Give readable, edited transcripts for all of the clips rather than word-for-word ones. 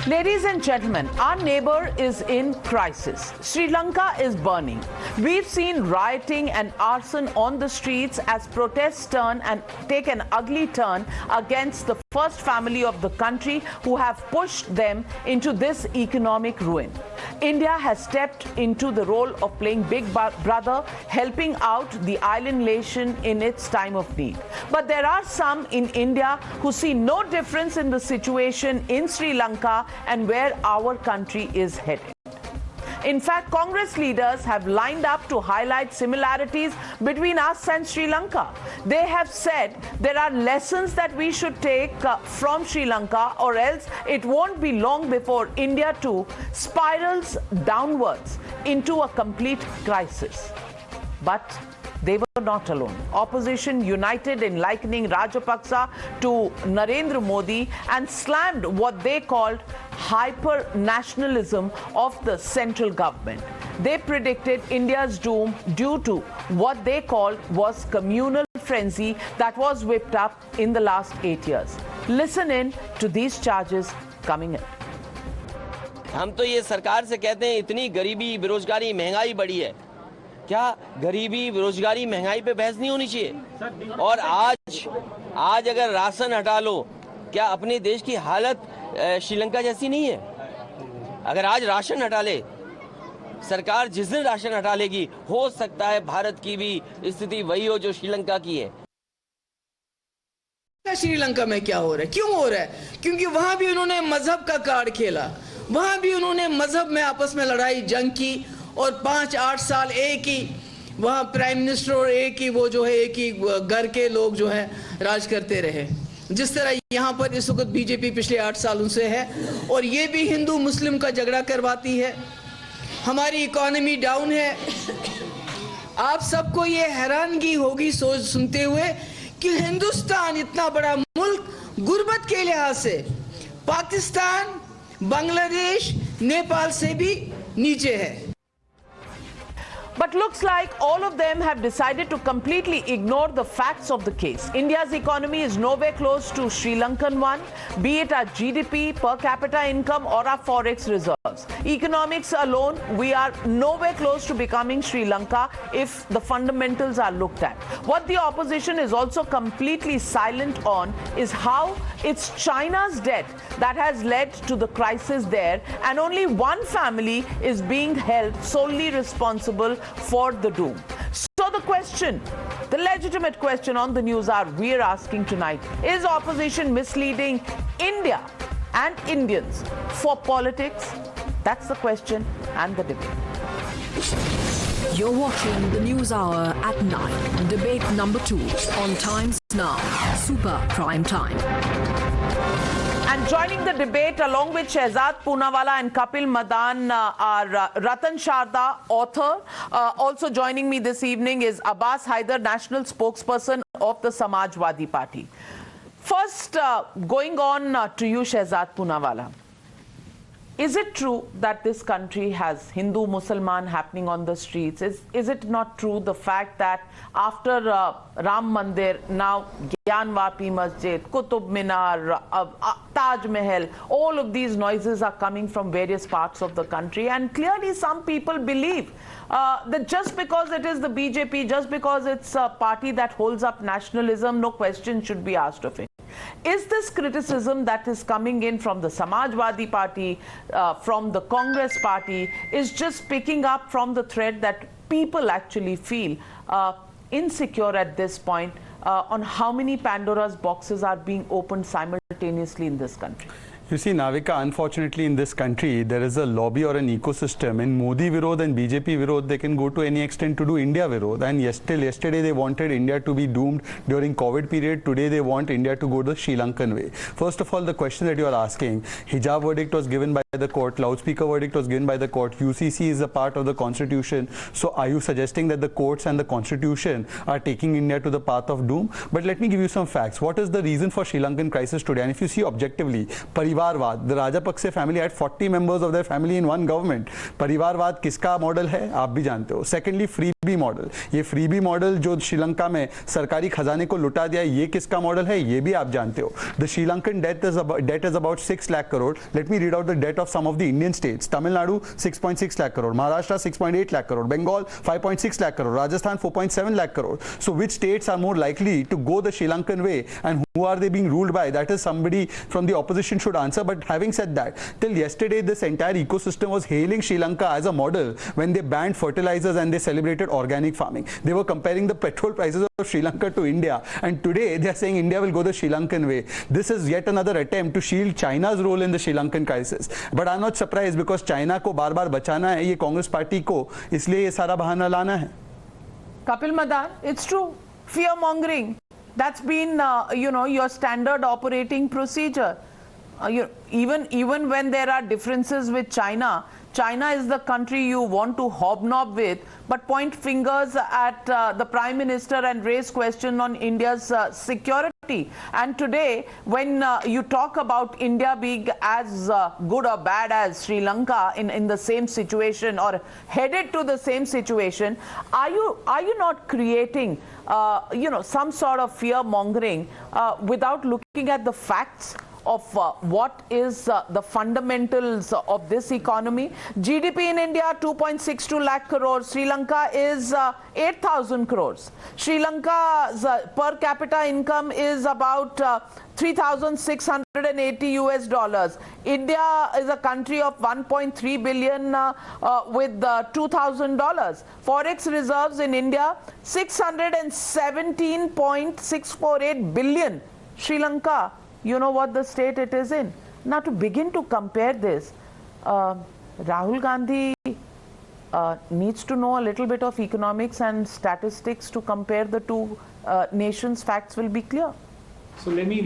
Ladies and gentlemen, our neighbor is in crisis. Sri Lanka is burning. We've seen rioting and arson on the streets as protests take an ugly turn against the first family of the country who have pushed them into this economic ruin. India has stepped into the role of playing big brother, helping out the island nation in its time of need. But there are some in India who see no difference in the situation in Sri Lanka and where our country is headed. In fact, Congress leaders have lined up to highlight similarities between us and Sri Lanka. They have said there are lessons that we should take from Sri Lanka, or else it won't be long before India too spirals downwards into a complete crisis. But they were not alone. Opposition united in likening Rajapaksa to Narendra Modi and slammed what they called hyper-nationalism of the central government. They predicted India's doom due to what they called was communal frenzy that was whipped up in the last 8 years. Listen in to these charges coming in. हम तो ये सरकार से कहते हैं इतनी गरीबी बेरोजगारी महंगाई बढ़ी है, क्या गरीबी बेरोजगारी महंगाई पे बहस नहीं होनी चाहिए? और आज अगर राशन हटा लो, क्या अपने देश की हालत श्रीलंका जैसी नहीं है? अगर आज राशन हटा ले सरकार, जिस दिन राशन हटा लेगी हो सकता है भारत की भी स्थिति वही हो जो श्रीलंका की है। श्रीलंका में क्या हो रहा है, क्यों हो रहा है? क्योंकि वहां भी उन्होंने मजहब का कार्ड खेला, वहां भी उन्होंने मजहब में आपस में लड़ाई जंग की और 5-8 साल एक ही वहाँ प्राइम मिनिस्टर और एक ही वो जो है एक ही घर के लोग जो है राज करते रहे। जिस तरह यहाँ पर इस वक्त बीजेपी पिछले 8 सालों से है और ये भी हिंदू मुस्लिम का झगड़ा करवाती है। हमारी इकोनॉमी डाउन है। आप सबको ये हैरानगी होगी सोच सुनते हुए कि हिंदुस्तान इतना बड़ा मुल्क गुर्बत के लिहाज से पाकिस्तान, बांग्लादेश, नेपाल से भी नीचे है। But looks like all of them have decided to completely ignore the facts of the case. India's economy is nowhere close to Sri Lankan one, be it our GDP, per capita income or our forex reserves. Economics alone, we are nowhere close to becoming Sri Lanka if the fundamentals are looked at. What the opposition is also completely silent on is how it's China's debt that has led to the crisis there, and only one family is being held solely responsible for the doom. So the question, the legitimate question on the NewsHour we are asking tonight, is opposition misleading India and Indians for politics? That's the question and the debate. You're watching the NewsHour at 9, debate number 2 on Times Now, Super Prime Time. And joining the debate along with Shehzad Poonawalla and Kapil Madan are Ratan Sharda, author. Also joining me this evening is Abbas Haider, national spokesperson of the Samajwadi Party. First, going on to you, Shehzad Poonawalla. Is it true that this country has Hindu-Musliman happening on the streets? Is it not true the fact that after Ram Mandir, now Gyanvapi Masjid, Qutub Minar, Taj Mahal, all of these noises are coming from various parts of the country, and clearly some people believe that just because it is the BJP, just because it's a party that holds up nationalism, no question should be asked of it. Is this criticism that is coming in from the Samajwadi Party, from the Congress Party, is just picking up from the thread that people actually feel insecure at this point on how many Pandora's boxes are being opened simultaneously in this country? You see, Navika, unfortunately in this country, there is a lobby or an ecosystem. In Modi Virod and BJP Virodh, they can go to any extent to do India Virod. And yesterday they wanted India to be doomed during COVID period. Today they want India to go the Sri Lankan way. First of all, the question that you are asking, hijab verdict was given by the court. Loudspeaker verdict was given by the court. UCC is a part of the constitution. So are you suggesting that the courts and the constitution are taking India to the path of doom? But let me give you some facts. What is the reason for Sri Lankan crisis today? And if you see objectively, Parivarvad, the Rajapaksa family had 40 members of their family in one government. Parivarvad किसका model है आप भी जानते हो. Secondly, freebie model. ये freebie model जो श्रीलंका में सरकारी खजाने को लुटा दिया, ये किसका मॉडल है ये भी आप जानते हो. The Sri Lankan debt is about 6 lakh crore. Let me read out the debt of some of the Indian states. Tamil Nadu 6.6 lakh crore, Maharashtra 6.8 lakh crore, Bengal 5.6 lakh crore, Rajasthan 4.7 lakh crore. So which states are more likely to go the Sri Lankan way, and who are they being ruled by? That is somebody from the opposition should answer. But having said that, till yesterday this entire ecosystem was hailing Sri Lanka as a model when they banned fertilizers and they celebrated organic farming. They were comparing the petrol prices of Sri Lanka to India, and today they are saying India will go the Sri Lankan way. This is yet another attempt to shield China's role in the Sri Lankan crisis. But I'm not surprised, because China को बार-बार बचाना है ये Congress party को, इसलिए ये सारा बहाना लाना है. Kapil Madan, it's true. Fear mongering. That's been, your standard operating procedure. Even when there are differences with China, China is the country you want to hobnob with, but point fingers at the Prime Minister and raise question on India's security. And today, when you talk about India being as good or bad as Sri Lanka in the same situation or headed to the same situation, are you not creating some sort of fear mongering without looking at the facts of what is the fundamentals of this economy? GDP in India 2.62 lakh crores. Sri Lanka is 8,000 crores. Sri Lanka's per capita income is about 3,680 US dollars. India is a country of 1.3 billion with $2,000. Forex reserves in India 617.648 billion. Sri Lanka, you know what the state it is in. Now, to begin to compare this, Rahul Gandhi needs to know a little bit of economics and statistics to compare the two nations. Facts will be clear. So let me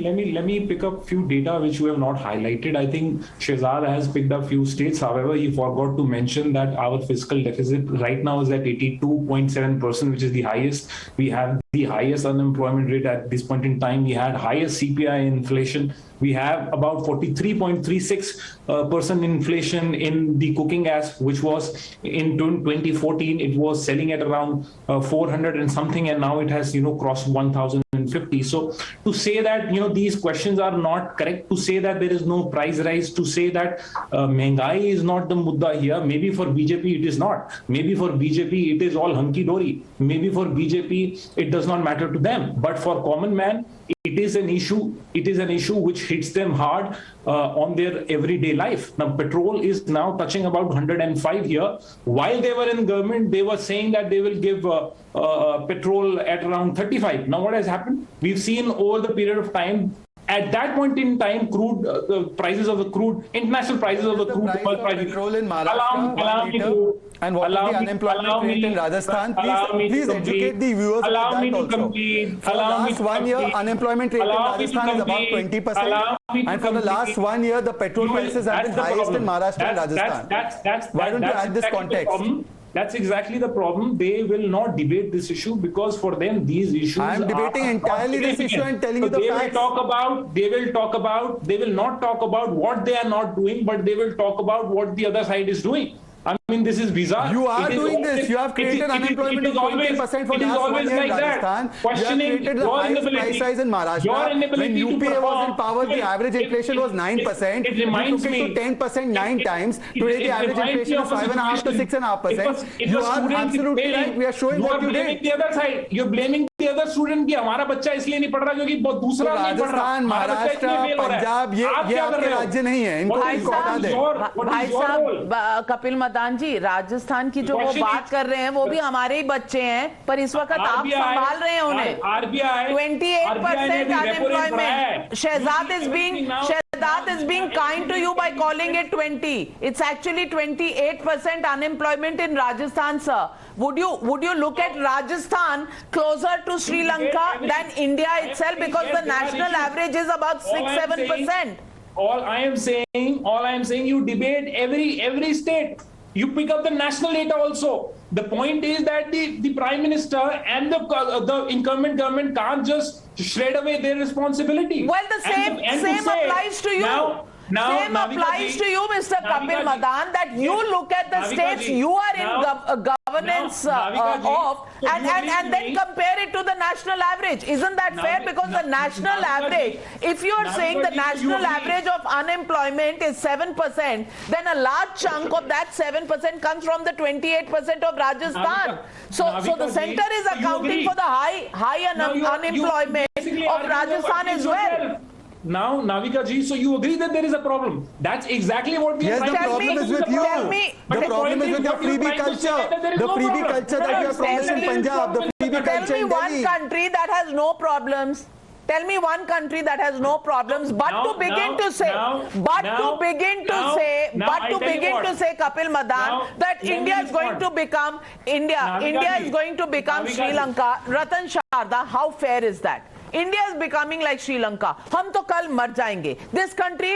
pick up few data which we have not highlighted. I think Shehzad has picked up few states. However, he forgot to mention that our fiscal deficit right now is at 82.7%, which is the highest. We have the highest unemployment rate at this point in time. We had highest CPI inflation. We have about 43.36% inflation in the cooking gas, which was in 2014. It was selling at around 400 and something, and now it has crossed 1,050. So to say that these questions are not correct, to say that there is no price rise, to say that mehngai is not the mudda here, maybe for BJP it is not. Maybe for BJP it is all hunky dory. Maybe for BJP it does not matter to them. But for common man, it is an issue. It is an issue which hits them hard on their everyday life. Now, petrol is now touching about 105 here. While they were in government, they were saying that they will give petrol at around 35. Now, what has happened? We've seen over the period of time. At that point in time, crude prices of the crude, international prices of the crude, petrol in Maharashtra, and what is the unemployment rate in Rajasthan? Please educate the viewers about that also. For the last 1 year, unemployment rate in Rajasthan is about 20%. And for the last 1 year, the petrol prices have been highest in Maharashtra and Rajasthan. Why don't you add this context? That's exactly the problem. They will not debate this issue because for them these issues I am debating entirely this issue and telling you the facts. They will not talk about what they are not doing, but they will talk about what the other side is doing. I mean, this is bizarre. You are doing this. You have created unemployment of 20% for the last 1 year in Rajasthan. You have created the highest price rise in Maharashtra. When UPA was in power, the average inflation was 9%. You took it to 10% 9 times. Today, the average inflation is 5.5 to 6.5%. You are absolutely right. We are showing what you did. The other side. You're blaming the other student कि हमारा बच्चा इसलिए नहीं पढ़ रहा क्योंकि दूसरा नहीं पढ़ रहा. राजस्थान, महाराष्ट्र, पंजाब ये आपके राज्य नहीं है. इनको हटा दें. भाई साहब कपिल मदान जी, राजस्थान की जो वो बात कर रहे हैं वो भी हमारे ही बच्चे हैं, पर इस वक्त आप संभाल रहे हैं उन्हें. 28% unemployment. Shehzad is being kind to you by calling it 20. It's actually 28% unemployment in Rajasthan, sir. Would you look at Rajasthan closer to Sri Lanka than India itself, because the national average is about 6-7%? All I am saying, you debate every state. You pick up the national data also. The point is that the Prime Minister and the incumbent government can't just shred away their responsibility. Well, the same applies to you. Same applies to you, Mr. Kapil Madan, that you look at the states you are in governance of and then compare it to the national average. Isn't that fair? Because the national average, if you are saying the national average of unemployment is 7%, then a large chunk of that 7% comes from the 28% of Rajasthan. So the center is accounting for the high unemployment of Rajasthan as well. Now, Navika ji, so you agree that there is a problem? That's exactly what we are trying to do. Yes, the problem is with you. The problem is with your freebie culture. The freebie culture that you have promised in Punjab. The freebie culture in Delhi. Tell me one country that has no problems. Tell me one country that has no problems, but to begin to say, Kapil Madan, that India is going to become Sri Lanka. Ratan Sharda, how fair is that? India is becoming like Sri Lanka. हम तो कल मर जाएंगे. This country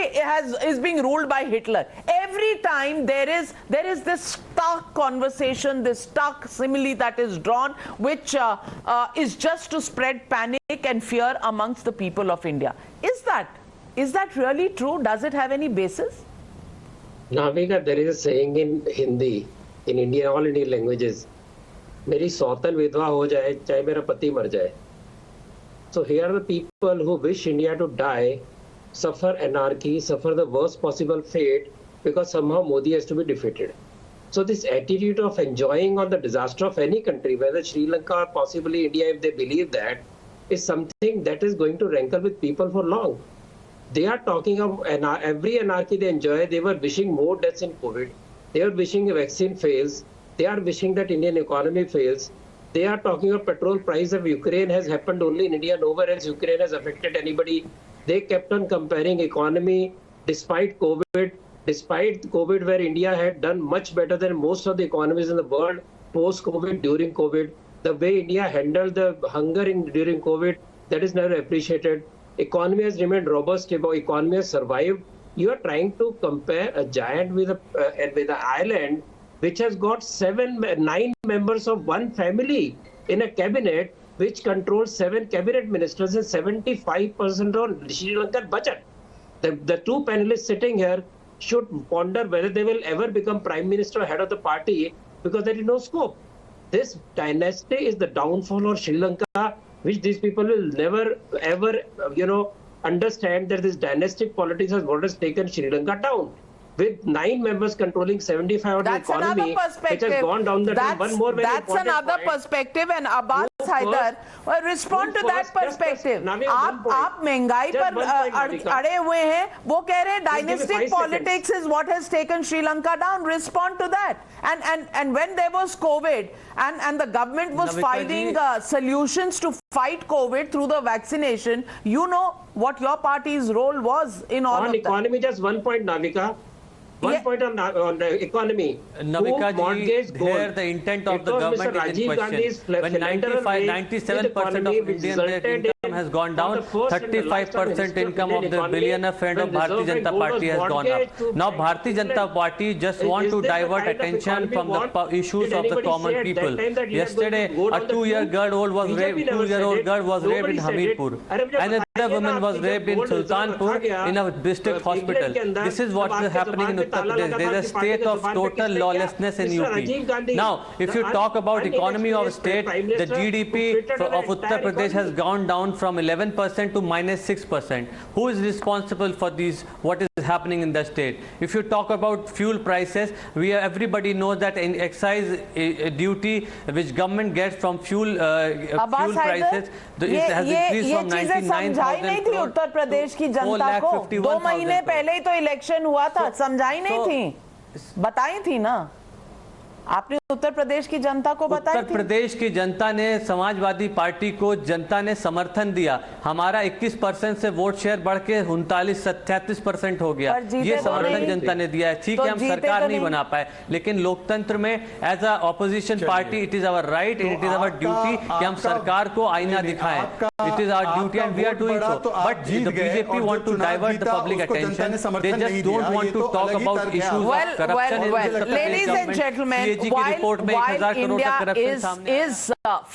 is being ruled by Hitler. Every time there is this stark conversation, this stark simile that is drawn, which is just to spread panic and fear amongst the people of India. Is that really true? Does it have any basis? Navika, there is a saying in Hindi, in India, all Indian languages, मेरी सौतन विधवा हो जाए, चाहे मेरा पति मर जाए. So here are the people who wish India to die, suffer anarchy, suffer the worst possible fate because somehow Modi has to be defeated. So this attitude of enjoying on the disaster of any country, whether Sri Lanka or possibly India, if they believe that, is something that is going to rankle with people for long. They are talking of every anarchy they enjoy. They were wishing more deaths in COVID. They are wishing a vaccine fails. They are wishing that Indian economy fails. They are talking of petrol price of Ukraine has happened only in India. Nowhere else Ukraine has affected anybody. They kept on comparing economy despite COVID where India had done much better than most of the economies in the world post-COVID, during COVID. The way India handled the hunger during COVID, that is never appreciated. Economy has remained robust. Economy has survived. You are trying to compare a giant with an island which has got 9 members of one family in a cabinet which controls 7 cabinet ministers and 75% on Sri Lankan budget. The two panelists sitting here should ponder whether they will ever become prime minister or head of the party, because there is no scope. This dynasty is the downfall of Sri Lanka, which these people will never ever, understand that this dynastic politics has what has taken Sri Lanka down. With 9 members controlling 75% of the economy, which has gone down the drain. One more very that's another perspective, and Abbas Haider, respond to that perspective. आप महंगाई पर अड़े हुए हैं, वो कह रहे हैं dynastic politics is what has taken Sri Lanka down. Respond to that. And when there was COVID and the government was finding solutions to fight COVID through the vaccination, you know what your party's role was in all of that. On economy, just one point, Navika. One point on the economy. Navika ji, here the intent of the government is in question. When 97% of Indian income has gone down, 35% income of the billionaire friend of Bharatiya Janata Party has gone up. Now Bharatiya Janata Party just want to divert attention from the issues of the common people. Yesterday, a 2-year-old girl was raped. In Hamirpur. Another woman was raped in Sultanpur in a district hospital. This is what is happening in Uttar Pradesh. There is a state of total lawlessness in UP. Now, if you talk about economy of state, the GDP of Uttar Pradesh has gone down from 11% to -6%. Who is responsible for what is happening in the state? If you talk about fuel prices, everybody knows that in excise duty which government gets from fuel prices has increased from 99,000 थी उत्तर प्रदेश की जनता को 2 महीने पहले ही तो election हुआ था, समझाई नहीं थी, बताई थी ना. आपने उत्तर प्रदेश की जनता को बताया। उत्तर प्रदेश की जनता ने समाजवादी पार्टी को जनता ने समर्थन दिया। हमारा 21% से वोट शेयर बढ़ के 39-37% हो गया। ये समर्थन जनता ने दिया है। ठीक है, हम सरकार नहीं बना पाए, लेकिन लोकतंत्र में as a opposition party it is our right and it is our duty कि हम सरकार को आईना दिखाएं। It is our duty and we are doing so. But the BJP want to divert the public attention. They just don't want to talk about issues of corruption. Ladies and gentlemen, while India is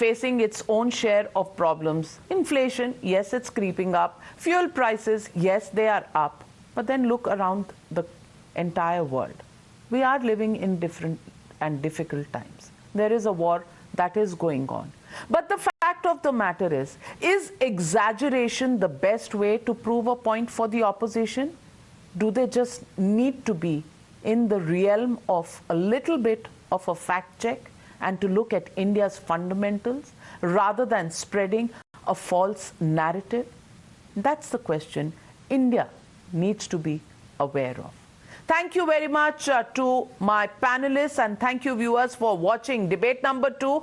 facing its own share of problems, inflation, yes, it's creeping up. Fuel prices, yes, they are up. But then look around the entire world. We are living in different and difficult times. There is a war that is going on. But the fact of the matter is exaggeration the best way to prove a point for the opposition? Do they just need to be in the realm of a little bit of a fact check and to look at India's fundamentals rather than spreading a false narrative? That's the question India needs to be aware of. Thank you very much to my panelists, and thank you viewers for watching debate number 2.